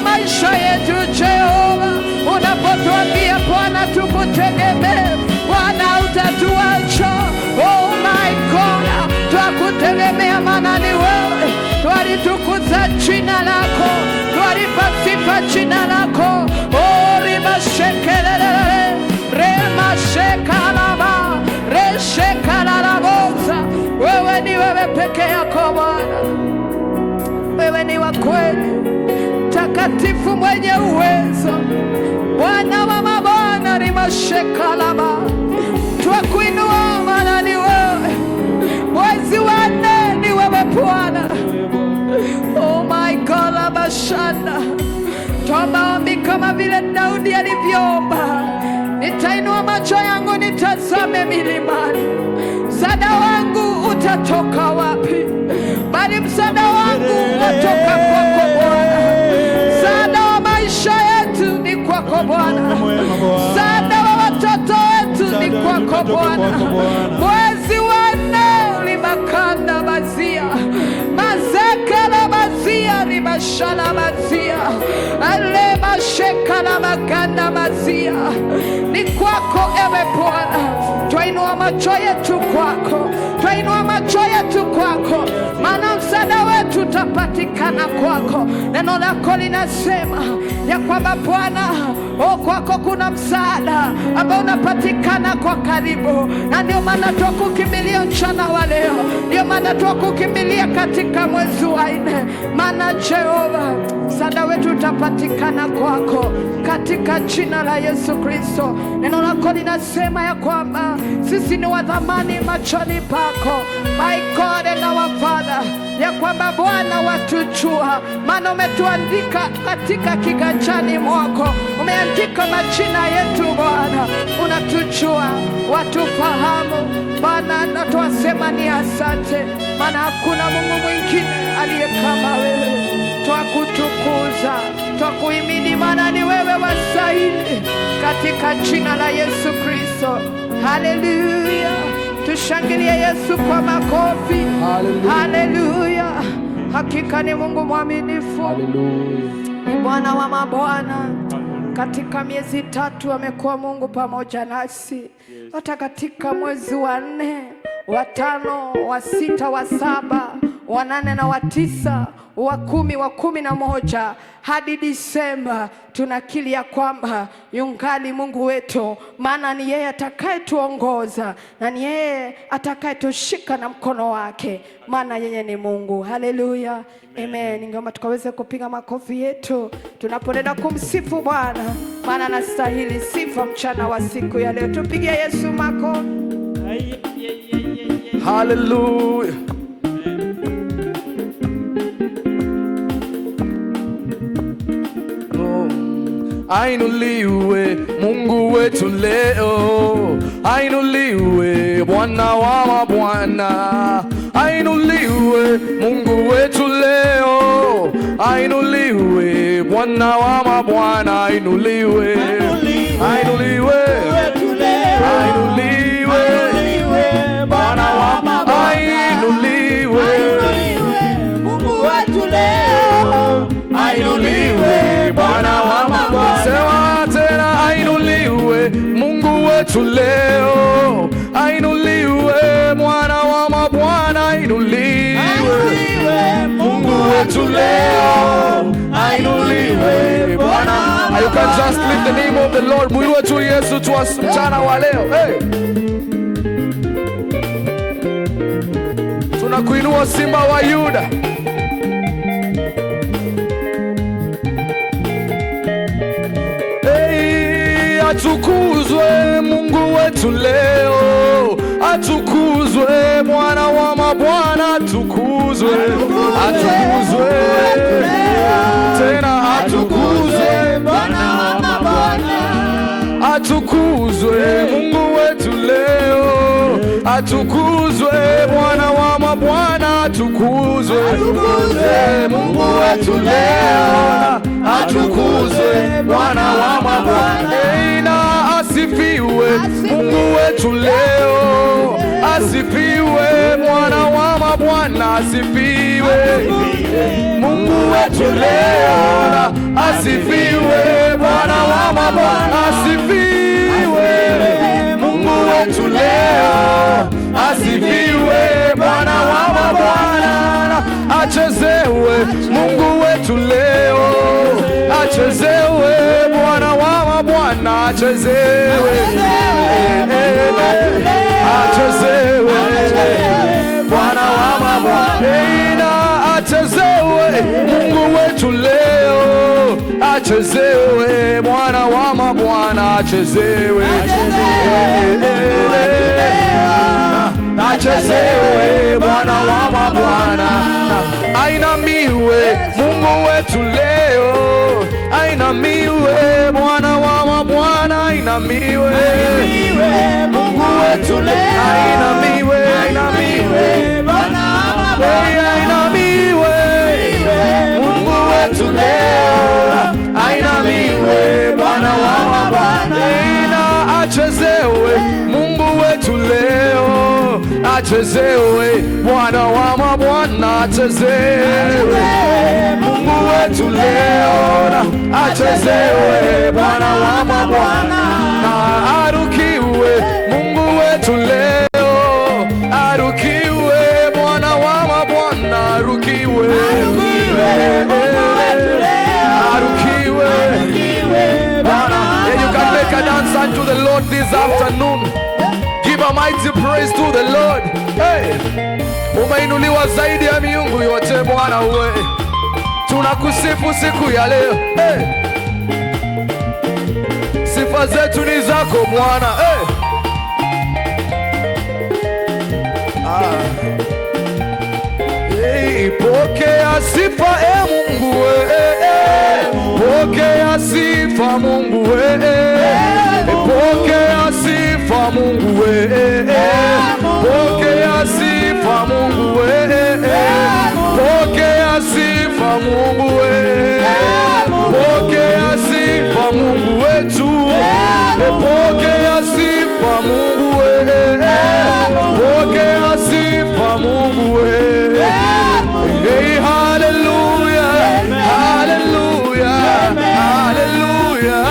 Maisha yetu Jehova, unapotuambia Bwana tukutegemee, Bwana utatuacha. Oh my God, twakutegemea maana ni wewe. Twalitukuza jina lako, twalipa sifa jina lako. Oh rimashekelele, remashekalaba, reshekalalaboza. Wewe ni wewe peke yako Bwana, wewe ni wa kweli, takatifu, mwenye uwezo, Bwana wa mabwana. Rimashekalaba, twakuinua maana ni wewe. Mwezi wa nne ni wewe Bwana. Oh my God, abashanda, tuomba kama vile Daudi alivyoomba. Nitainua macho yangu nitazame milimani, msaada wangu utatoka wapi? Bali msaada wangu utatoka kwako Bwana. Msaada wa maisha yetu ni kwako Bwana. Msaada wa watoto wetu ni kwako Bwana. Mwezi wa nne limakanda bazia, mazekela bazia, limashana bazia, alema shekala makanda bazia. Ni kwako ewe Bwana. Twainua macho yetu kwako, twainua macho yetu kwako, maana msaada wetu utapatikana kwako. Neno lako linasema ya kwamba Bwana, kwako kuna msaada ambao unapatikana kwa karibu, na ndio maana twakukimbilia mchana wa leo, ndio maana twakukimbilia katika mwezi wa nne. Maana Jehova, msaada wetu utapatikana kwako katika jina la Yesu Kristo. Neno lako linasema ya kwamba sisi ni wa thamani machoni pako, my God and our Father, ya kwamba Bwana watujua, maana umetuandika katika kiganjani mwako, umeandika majina yetu Bwana. Unatujua, watufahamu Bwana, na tuwasema ni asante, maana hakuna Mungu mwingine aliye kama wewe. Twakutukuza, twakuhimidi, maana ni wewe wastahili, katika jina la Yesu Kristo. Haleluya, tushangilie Yesu kwa makofi. Haleluya, hakika ni Mungu mwaminifu. Haleluya, ni Bwana wa mabwana. Katika miezi tatu amekuwa Mungu pamoja nasi. Hata katika mwezi wa nne, wa tano, wa sita, wa saba, wa 8 na wa 9, wa 10, wa 11 hadi Disemba, tunakiri ya kwamba yungali Mungu wetu, maana ni yeye atakayetuongoza na ni yeye atakayetushika na mkono wake, maana yeye ni Mungu. Haleluya, amen. Ningeomba tukaweze kupiga makofi yetu tunapoenda kumsifu Bwana, maana anastahili sifa mchana wa siku ya leo. Tupigie Yesu makofi. Haleluya. Ainuliwe Mungu wetu leo, ainuliwe Bwana wa mabwana, ainuliwe Mungu wetu leo, ainuliwe Bwana wa mabwana, ainuliwe, ainuliwe, ainuliwe Bwana wa mabwana, ainuliwe Mungu wetu leo, ainuliwe Bwana wa mabwana. Sema tena, ainuliwe Mungu wetu leo, ainuliwe Bwana wa mabwana, ainuliwe Mungu wetu leo, ainuliwe Bwana. You can just lift the name of the Lord. Mwinue tu Yesu tu mchana wa leo. Hey, tunakuinua Simba wa Yuda. Atukuzwe Mungu wetu leo, atukuzwe Bwana wa mabwana, atukuzwe, atukuzwe tena, atukuzwe Bwana wa mabwana, atukuzwe Mungu wetu leo, atukuzwe Bwana wa mabwana, atukuzwe, atukuzwe Mungu wetu leo, atukuzwe Bwana wa mabwana. Asifiwe Mungu wetu leo, asifiwe Bwana wa mabwana, asifiwe Mungu wetu leo, asifiwe Bwana wa mabwana, asifiwe Mungu wetu leo, asifiwe Bwana wa mabwana. Achezewe Mungu wetu leo, achezewe Bwana wa mabwana, achezewe, achezewe Bwana wa mabwana, achezewe Mungu wetu leo, achezewe Bwana wa mabwana, achezewe, achezewe Bwana wa mabwana. Ainamiwe Mungu wetu leo, ainamiwe Bwana wa mabwana, ainamiwe Mungu wetu leo, ainamiwe, ainamiwe Bwana wa mabwana, ainamiwe Mungu wetu leo, ainamiwe Bwana wa mabwana. Achezewe Mungu wetu leo, achezewe Bwana wa mabwana, achezewe Mungu wetu leo, achezewe Bwana wa mabwana. Arukiwe Mungu wetu leo, arukiwe Bwana wa mabwana, arukiwe, arukiwe Bwana. And you can make a dance unto the Lord this afternoon. Give a mighty praise to the Lord. Hey, umeinuliwa zaidi ya miungu yote Bwana wewe. Tunakusifu siku ya leo. Hey, sifa zetu ni zako Bwana. Hey, hey, pokea sifa Mungu wewe. Pokea sifa Mungu wewe. Pokea sifa Mungu wewe, pokea sifa Mungu wewe, pokea sifa Mungu wewe, pokea sifa Mungu wetu, pokea sifa Mungu wewe, pokea sifa Mungu wewe. Hey, hallelujah, hallelujah, hallelujah.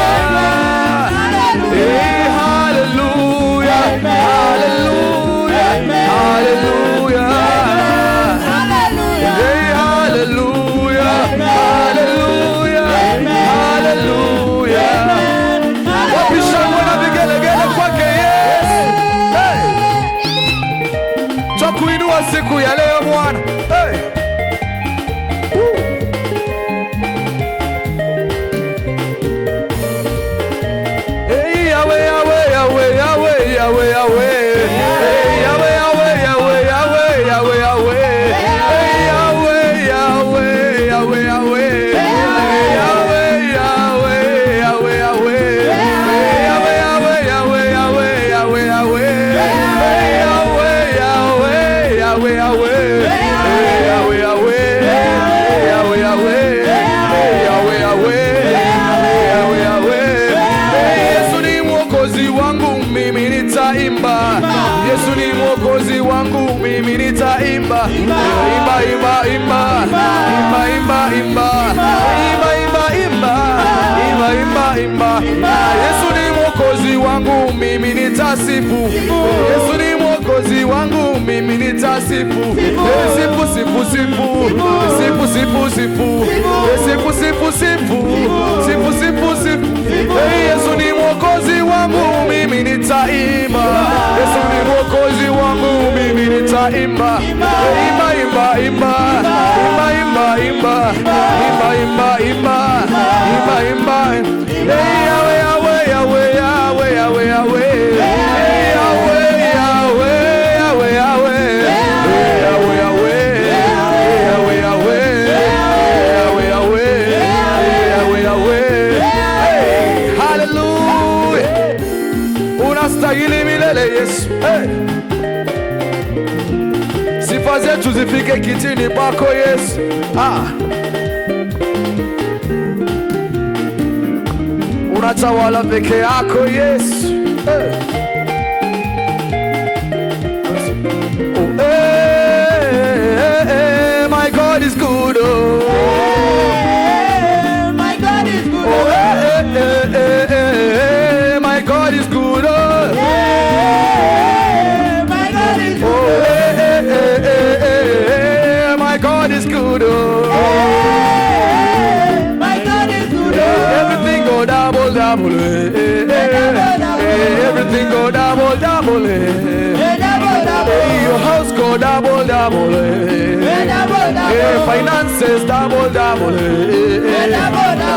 Hey, hallelujah, hallelujah, hallelujah. Yahweh, Yahweh. Hey, Yahweh, Yahweh, Yahweh, Yahweh, Yahweh, Yahweh. Hey, Yahweh, Yahweh, Yahweh, Yahweh. Yahweh, Yahweh, Yahweh, Yahweh. Yahweh, Yahweh, Yahweh, Yahweh, Yahweh, Yahweh. Yahweh, Yahweh, Yahweh, Yahweh. Yahweh, Yahweh, Yahweh, Yahweh. Yahweh, Yahweh, Yahweh, Yahweh. Yesu ni mwokozi wangu, mimi nitaimba. Yesu ni mwokozi wangu, mimi nitaimba. Imba, imba, imba. Imba, imba, imba. Imba, imba, imba. Imba, imba, imba. Yesu ni mwokozi wangu, mimi nitasifu. Yesu ni mwokozi wangu, mimi nitasifu. Sifu, sifu, sifu. Sifu, sifu, sifu. Sifu, sifu, sifu. Sifu, sifu, sifu. Yesu ni mwokozi wangu, mimi nitaimba. Yesu ni mwokozi wangu, mimi nitaimba. Imba, imba, imba. Imba, imba, imba. Imba, imba, imba. Imba, imba. Yahweh, Yahweh, Yahweh, Yahweh, Yahweh, Yahweh. Yahweh, Yahweh, Yahweh, Yahweh. Yahweh, Yahweh. Yahweh, Yahweh. Yahweh, Yahweh. Yahweh, Yahweh. Hallelujah. Unastahili milele Yesu. Sifa zetu zifike kitini pako Yesu. Unatawala peke yako Yesu. My God is good. My God is good. My God is good. My God is good. My God is good. My God is good. Everything go double, double. Everything go double, double. Your house go double, double. Finances double, double.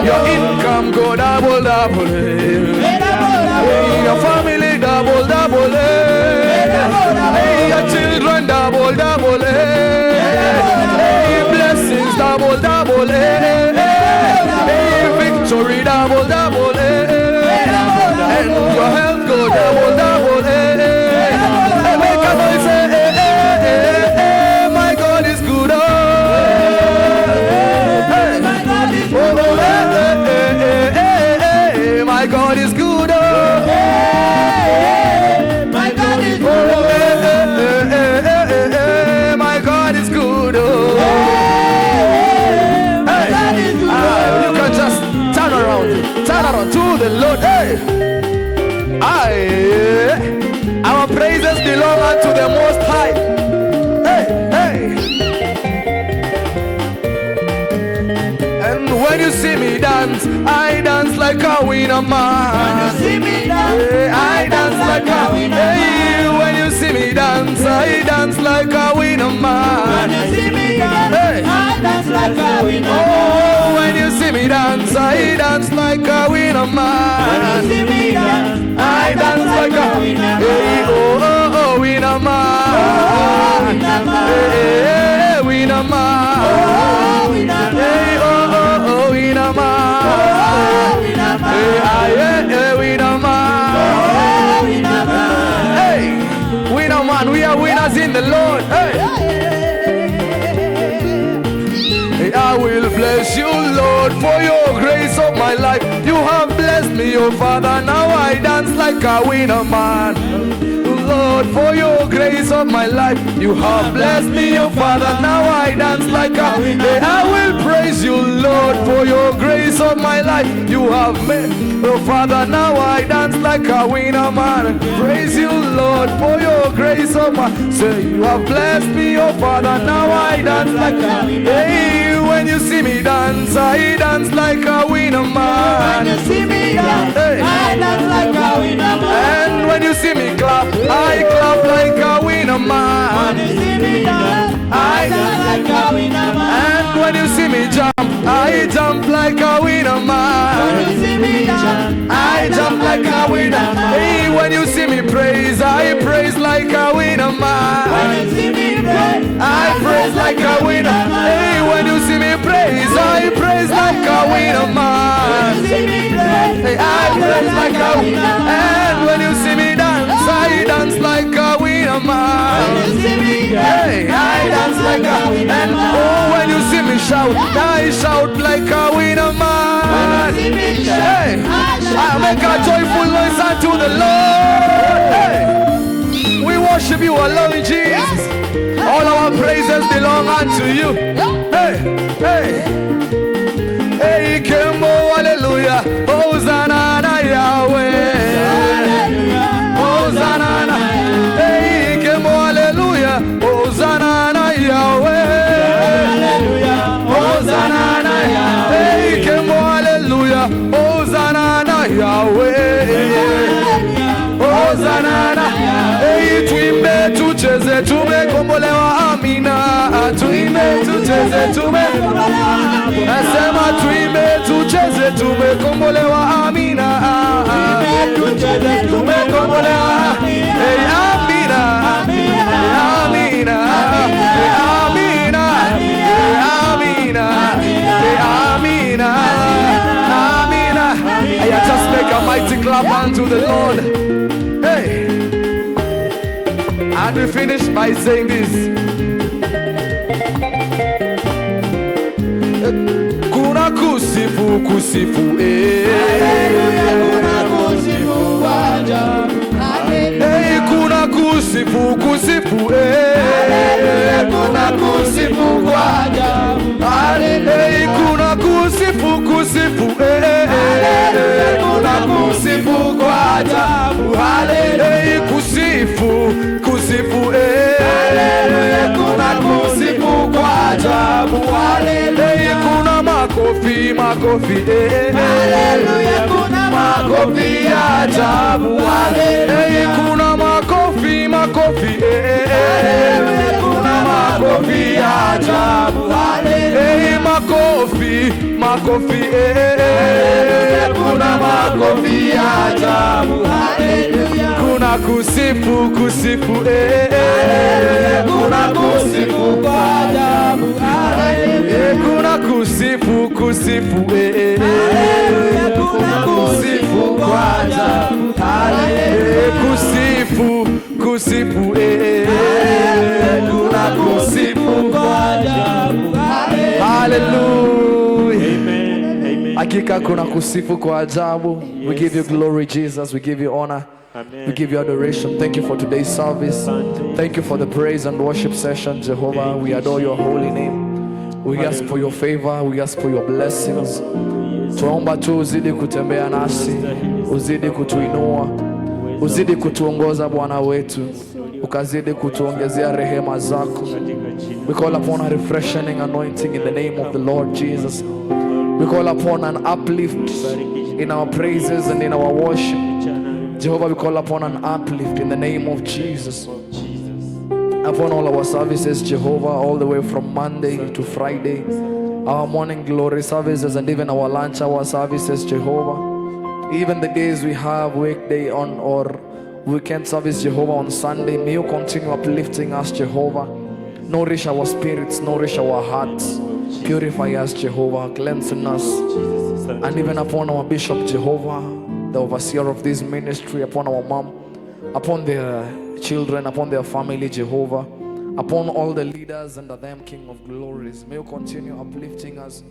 Your income go double, double. Your family double, double. Your children double, double. Blessings double, double. Victory double, double. And your health go double, double. Make a noise, my God is good. My God is good. My God is good. My God is good. My God is good. You can just turn around to the Lord. Our praises belong unto the Most High. And when you see me dance, I dance like a winner man. When you see me dance, I dance like a winner man. When you see me dance, I dance like a winner man. When you see me dance, I dance like a winner man. Oh, when you see me dance, I dance like a winner man. When you see me dance, I dance like a winner man. Oh, oh, oh, winner man. winner man. Hey, winner man. Oh, winner man. Hey, oh, oh, oh, winner man. Oh, winner man. Hey, winner man. Oh, winner man. Hey, winner man. We are winners in the Lord. Hey. I will bless you, Lord, for your grace of my life. You have blessed me, oh Father. Now I dance like a winner man. Lord, for your grace of my life. You have blessed me, oh Father. Now I dance like a winner. I will praise you, Lord, for your grace of my life. You have made, oh Father. Now I dance like a winner man. Praise you, Lord, for your grace of my. Say you have blessed me, oh Father. Now I dance like a winner. Hey, when you see me dance, I dance like a winner man. When you see me dance, Hey. I dance like a winner man. And when you see me clap, I clap like a winner man. When you see me dance, I dance like a winner man. And when you see me jump, I jump like a winner man. When you see me dance, I jump like a winner. Hey, when you see me praise, like a winner man. When you see me praise, I praise like a winner. Hey, when you see me praise, I praise like a winner man. when you see me praise, Hey, I praise like a winner. And when you see me dance, I dance like a winner man. when you see me Hey, I dance like a winner. And oh, when you see me shout, I shout like a winner man. see me shout, Hey, I make a joyful noise unto the Lord. Hey, we worship you alone, Jesus. All our praises belong unto you. Hey, hey, hey, Kimbo, hallelujah. Hosanna, na Yahweh. Hosanna, na. Hey, Kimbo, hallelujah. Hosanna, na Yahweh. Hosanna, na Yahweh. Hey, Kimbo, hallelujah. Hosanna, na Yahweh. Hosanna, na. Hey, tuimbe tucheze tumekombolewa, amina. Tuimbe tucheze tumekombolewa. Nasema tuimbe tucheze tumekombolewa, amina. Tumekombolewa. Hey, amina. Amina. Hey, amina. Hey, amina. Hey, amina. Amina. Hey, just make a mighty clap unto the Lord. Hey. And we finish by saying this. Kuna kusifu kusifu kuna kusifu kwa ajabu. Hey, kuna kusifu kusifu kuna kusifu kwa ajabu. Hey, kuna kusifu kusifu kuna kusifu kwa ajabu. Hey, kusifu kusifu kuna kusifu kwa ajabu. Hey, kuna makofi makofi kuna makofi ya ajabu. Hey, kuna makofi makofi kuna makofi ya ajabu. Hey, makofi makofi kuna makofi ya ajabu. Kuna kusifu kusifu kuna kusifu kwa ajabu. Kuna kusifu kusifu kuna kusifu kwa ajabu. Kusifu kusifu kuna kusifu kwa ajabu. Hallelujah. Hakika kuna kusifu kwa ajabu. We give you glory, Jesus. We give you honor. We give you adoration. Thank you for today's service. Thank you for the praise and worship session, Jehovah. We adore your holy name. We ask for your favor. We ask for your blessings. Tuomba tu uzidi kutembea nasi, uzidi kutuinua, uzidi kutuongoza Bwana wetu, ukazidi kutuongezea rehema zako. We call upon a refreshing anointing in the name of the Lord Jesus. We call upon an uplift in our praises and in our worship. Jehovah, we call upon an uplift in the name of Jesus. Upon all our services, Jehovah, all the way from Monday to Friday, our morning glory services and even our lunch hour services, Jehovah. Even the days we have weekday on or weekend service, Jehovah, on Sunday, may you continue uplifting us, Jehovah. Nourish our spirits, nourish our hearts. Purify us, Jehovah, cleansing us. And even upon our bishop, Jehovah, the overseer of this ministry, upon our mom, upon their children, upon their family, Jehovah, upon all the leaders under them, King of glories. May you continue uplifting us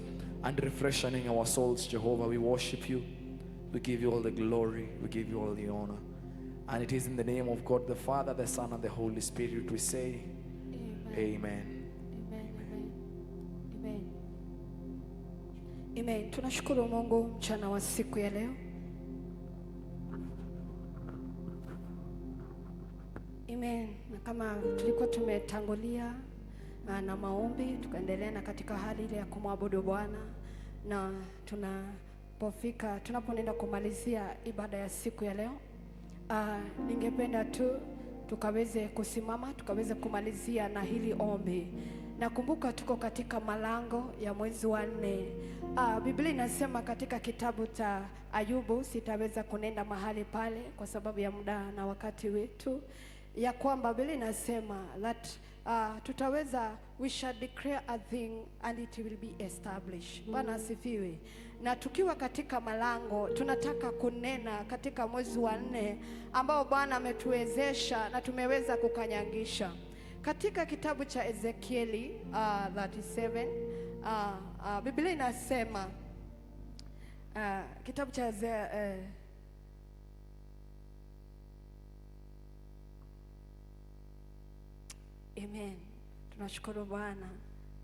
and refreshing our souls, Jehovah. We worship you. We give you all the glory. We give you all the honor. And it is in the name of God, the Father, the Son, and the Holy Spirit, we say, Amen. Amen. Tunashukuru Mungu mchana wa siku ya leo. Amen. Na kama tulikuwa tumetangulia na maombi, tukaendelea na katika hali ile ya kumwabudu Bwana, na tunapoenda kumalizia ibada ya siku ya leo, ningependa tu tukaweze kusimama, tukaweze kumalizia na hili ombi. Nakumbuka tuko katika malango ya mwezi wa 4. Biblia inasema katika kitabu cha Ayubu, sitaweza kunenda mahali pale kwa sababu ya muda na wakati wetu, ya kwamba Biblia inasema that we shall declare a thing and it will be established. Bwana asifiwe. Na tukiwa katika malango, tunataka kunena katika mwezi wa 4 ambao Bwana ametuwezesha na tumeweza kukanyangisha. Katika kitabu cha Ezekieli 37 Biblia inasema kitabu cha Amen. Tunashukuru Bwana.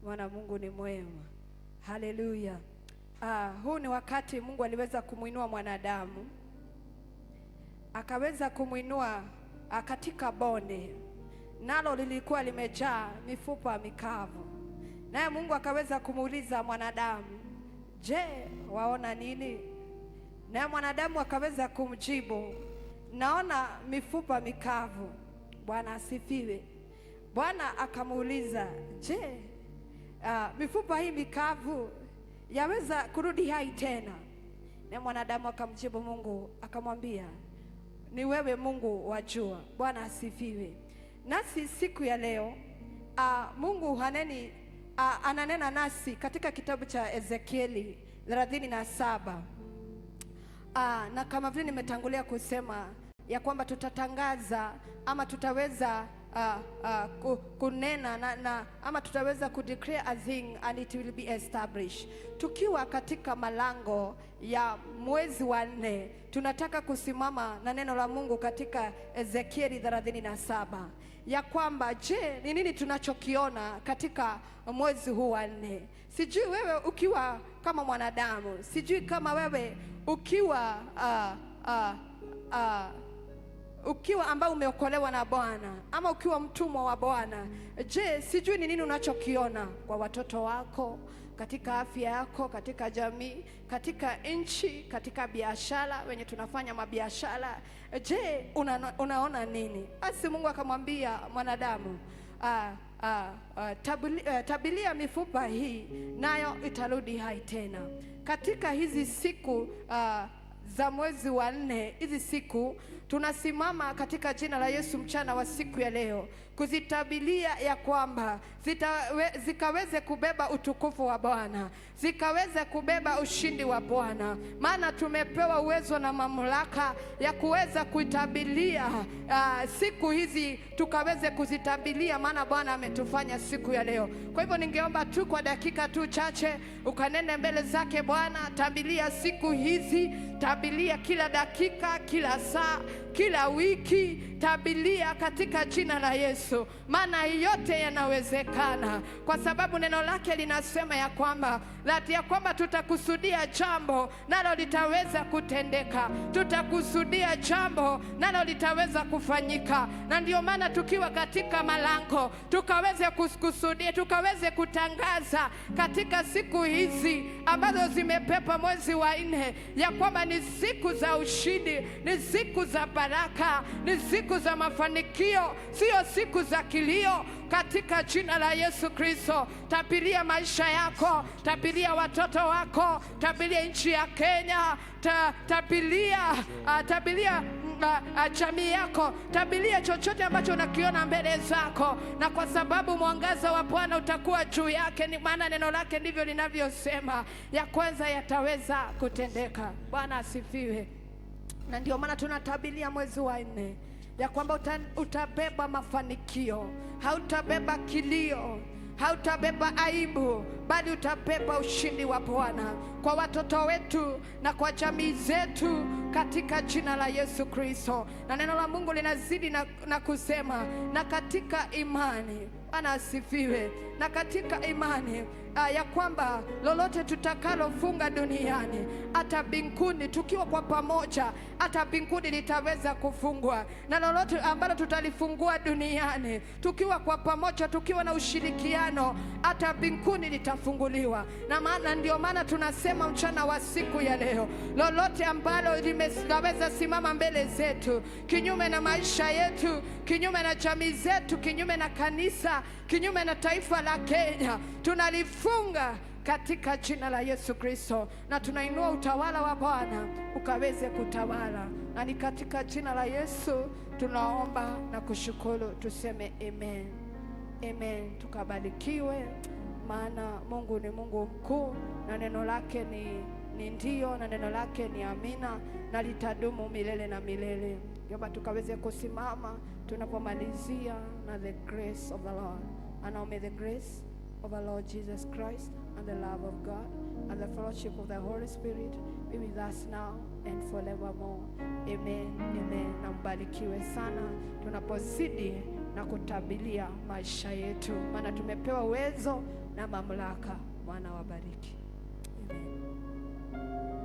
Bwana Mungu ni mwema. Haleluya. Huu ni wakati Mungu aliweza kumuinua mwanadamu. Akaweza kumuinua katika bonde. Nalo lilikuwa limejaa mifupa mikavu. Naye Mungu akaweza kumuuliza mwanadamu, "Je, waona nini?" Naye mwanadamu akaweza kumjibu, "Naona mifupa mikavu." Bwana asifiwe. Bwana akamuuliza, "Je, mifupa hii mikavu yaweza kurudi hai tena?" Na mwanadamu akamjibu Mungu, akamwambia, "Ni wewe Mungu wajua." Bwana asifiwe. Nasi siku ya leo Mungu ananena nasi katika kitabu cha Ezekieli 37. Na kama vile nimetangulia kusema ya kwamba tutatangaza ama tutaweza kunena ama tutaweza kudeclare a thing and it will be established. Tukiwa katika malango ya mwezi wa 4, tunataka kusimama na neno la Mungu katika Ezekieli 37 ya kwamba je, ni nini tunachokiona katika mwezi huu wa 4? Sijui wewe ukiwa kama mwanadamu, sijui kama wewe ukiwa ukiwa ambao umeokolewa na Bwana ama ukiwa mtumwa wa Bwana, je, sijui ni nini unachokiona kwa watoto wako, katika afya yako, katika jamii, katika nchi, katika biashara, wenye tunafanya mabiashara. Je, unaona nini? Basi Mungu akamwambia mwanadamu, tabilia mifupa hii nayo itarudi hai tena. Katika hizi siku za mwezi wa 4, hizi siku tunasimama katika jina la Yesu mchana wa siku ya leo kuzitabilia ya kwamba zikaweze kubeba utukufu wa Bwana, zikaweze kubeba ushindi wa Bwana, maana tumepewa uwezo na mamlaka ya kuweza kuitabilia siku hizi, tukaweze kuzitabilia, maana Bwana ametufanya siku ya leo. Kwa hivyo ningeomba tu kwa dakika tu chache ukanene mbele zake Bwana. Tabilia siku hizi, tabilia kila dakika, kila saa, kila wiki, tabilia katika jina la Yesu, maana yote yanawezekana, kwa sababu neno lake linasema ya kwamba tutakusudia jambo nalo litaweza kutendeka, tutakusudia jambo nalo litaweza kufanyika. Na ndio maana tukiwa katika malango tukaweze kukusudia, tukaweze kutangaza katika siku hizi ambazo zimepepa mwezi wa 4 ya kwamba ni siku za ushindi, ni siku za baraka, ni siku za mafanikio, sio siku za kilio, katika jina la Yesu Kristo. Tabiria maisha yako, tabiria watoto wako, tabiria nchi ya Kenya, tabiria jamii yako, tabiria chochote ambacho unakiona mbele zako, na kwa sababu mwangaza wa Bwana utakuwa juu yake, ni maana neno lake ndivyo linavyosema ya kwanza yataweza kutendeka. Bwana asifiwe. Na ndio maana tunatabilia mwezi wa 4 ya kwamba utabeba mafanikio, hautabeba kilio, hautabeba aibu, bali utabeba ushindi wa Bwana kwa watoto wetu na kwa jamii zetu katika jina la Yesu Kristo. Na neno la Mungu linazidi na kusema, na katika imani, Bwana asifiwe, na katika imani ya kwamba lolote tutakalofunga duniani hata mbinguni, tukiwa kwa pamoja, hata mbinguni litaweza kufungwa, na lolote ambalo tutalifungua duniani tukiwa kwa pamoja, tukiwa na ushirikiano, hata mbinguni litafunguliwa. Na maana ndio maana tunasema mchana wa siku ya leo, lolote ambalo limeweza simama mbele zetu kinyume na maisha yetu, kinyume na jamii zetu, kinyume na kanisa, kinyume na taifa la Kenya, tunalifunga katika jina la Yesu Kristo, na tunainua utawala wa Bwana ukaweze kutawala, na ni katika jina la Yesu tunaomba na kushukuru, tuseme amen. Amen. Tukabarikiwe, maana Mungu ni Mungu mkuu, na neno lake ni ndio, na neno lake ni amina, na litadumu milele na milele. Yomba tukaweze kusimama tunapomalizia na the grace of the Lord. And now may the grace of our Lord Jesus Christ and the love of God and the fellowship of the Holy Spirit be with us now and forevermore. Amen. Amen. Na mbarikiwe sana tunapozidi na kutabilia maisha yetu, maana tumepewa uwezo na mamlaka. Bwana wabariki. Amen.